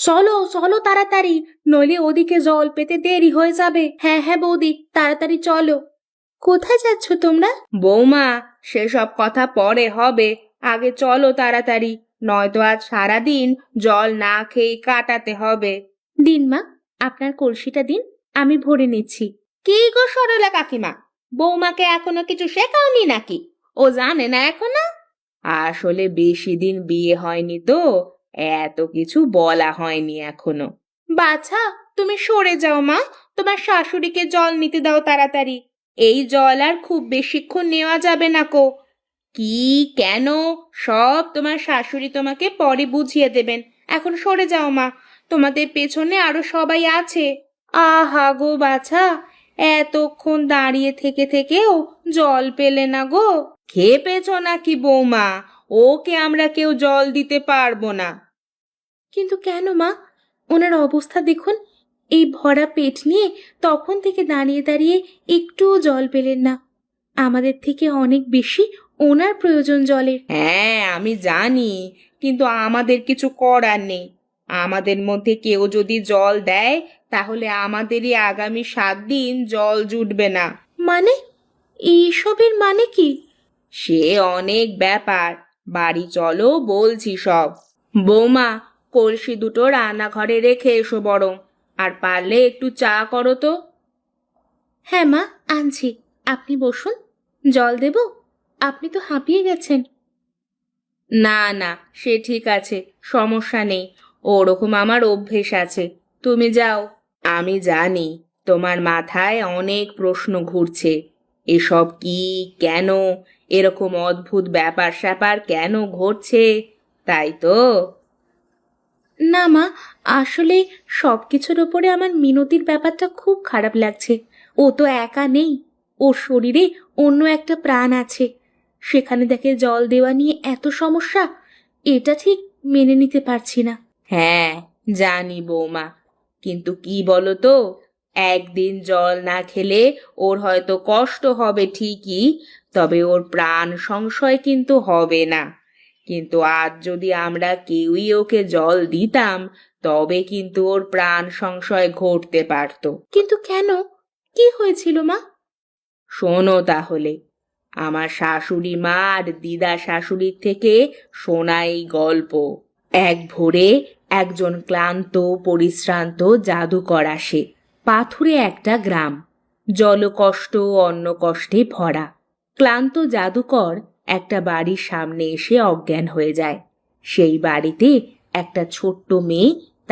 চলো চলো তাড়াতাড়ি, নইলে ওদিকে জল পেতে দেরি হয়ে যাবে। হ্যাঁ হ্যাঁ বৌদি, তাড়াতাড়ি চলো। কোথায় যাচ্ছ তোমরা? বৌমা, সেসব কথা পরে হবে, আগে চলো তাড়াতাড়ি, নয়তো আজ সারাদিন জল না খেয়ে কাটাতে হবে। দিন মা, আপনার কলসিটা দিন, আমি ভরে নিচ্ছি। কি গো সরলা কাকিমা, বৌমাকে এখনো কিছু শেখাওনি নাকি? ও জানে না এখনো? আসলে বেশি দিন বিয়ে হয়নি তো, এত কিছু বলা হয়নি এখনো। বাছা, তুমি সরে যাও মা, তোমার শাশুড়িকে জল নিতে দাও তাড়াতাড়ি। এই জল আর খুব বেশিক্ষণ নেওয়া যাবে না কো। কি, কেন? সব তোমার শাশুড়ি তোমাকে পরে বুঝিয়ে দেবেন, এখন সরে যাও মা, তোমাদের পেছনে আরো সবাই আছে। আহা গো বাছা, এতক্ষণ দাঁড়িয়ে থেকে থেকেও জল পেলে না গো? খেয়ে পেছো নাকি বৌমা? ওকে আমরা কেউ জল দিতে পারবো না। কিন্তু কেন মা, ওনার অবস্থা দেখুন, এই ভরা পেট নিয়ে তখন থেকে দাঁড়িয়ে দাঁড়িয়ে একটুও জল পেলেন না। আমাদের থেকে অনেক বেশি ওনার প্রয়োজন জলের। হ্যাঁ আমি জানি, কিন্তু আমাদের কিছু করার নেই। আমাদের মধ্যে কেউ যদি জল দেয়, তাহলে আমাদেরই আগামী 7 দিন জল জুটবে না। মানে, এইসবের মানে কি? সে অনেক ব্যাপার, বাড়ি চলো বলছি সব। বৌমা, কলসি দুটো রান্নাঘরে রেখে এসো বরং, আর পারলে একটু চা করো তো। হ্যাঁ মা, আনছি, আপনি বসুন। জল দেব? আপনি তো হাঁপিয়ে গেছেন। না না, সে ঠিক আছে, সমস্যা নেই, ওরকম আমার অভ্যেস আছে। তুমি যাও। আমি জানি তোমার মাথায় অনেক প্রশ্ন ঘুরছে, এসব কি, কেন, এরকম অদ্ভুত ব্যাপার স্যাপার কেন ঘটছে, তাই তো? না মা, আসলে সবকিছুর ওপরে আমার মিনতির ব্যাপারটা খুব খারাপ লাগছে। ও তো একা নেই, ওর শরীরে অন্য একটা প্রাণ আছে, সেখানে তাকে জল দেওয়া নিয়ে এত সমস্যা, এটা ঠিক মেনে নিতে পারছি না। হ্যাঁ জানি বৌমা, কিন্তু কি বলো তো, একদিন জল না খেলে ওর হয়তো কষ্ট হবে ঠিকই, তবে ওর প্রাণ সংশয় কিন্তু হবে না। কিন্তু আজ যদি আমরা কেউই ওকে জল দিতাম, তবে কিন্তু ওর প্রাণ সংশয় ঘটতে পারতো। কিন্তু কেন, কি হয়েছিল মা? শোনো তাহলে, আমার শাশুড়ি মা আর দিদা শাশুড়ির থেকে শোনা এই গল্প। এক ভোরে একজন ক্লান্ত পরিশ্রান্ত জাদুকর আসে পাথুরে একটা গ্রাম, জলকষ্ট ও অন্ন কষ্টে ভরা। ক্লান্ত জাদুকর একটা বাড়ির সামনে এসে অজ্ঞান হয়ে যায়। সেই বাড়িতে একটা ছোট্ট মেয়ে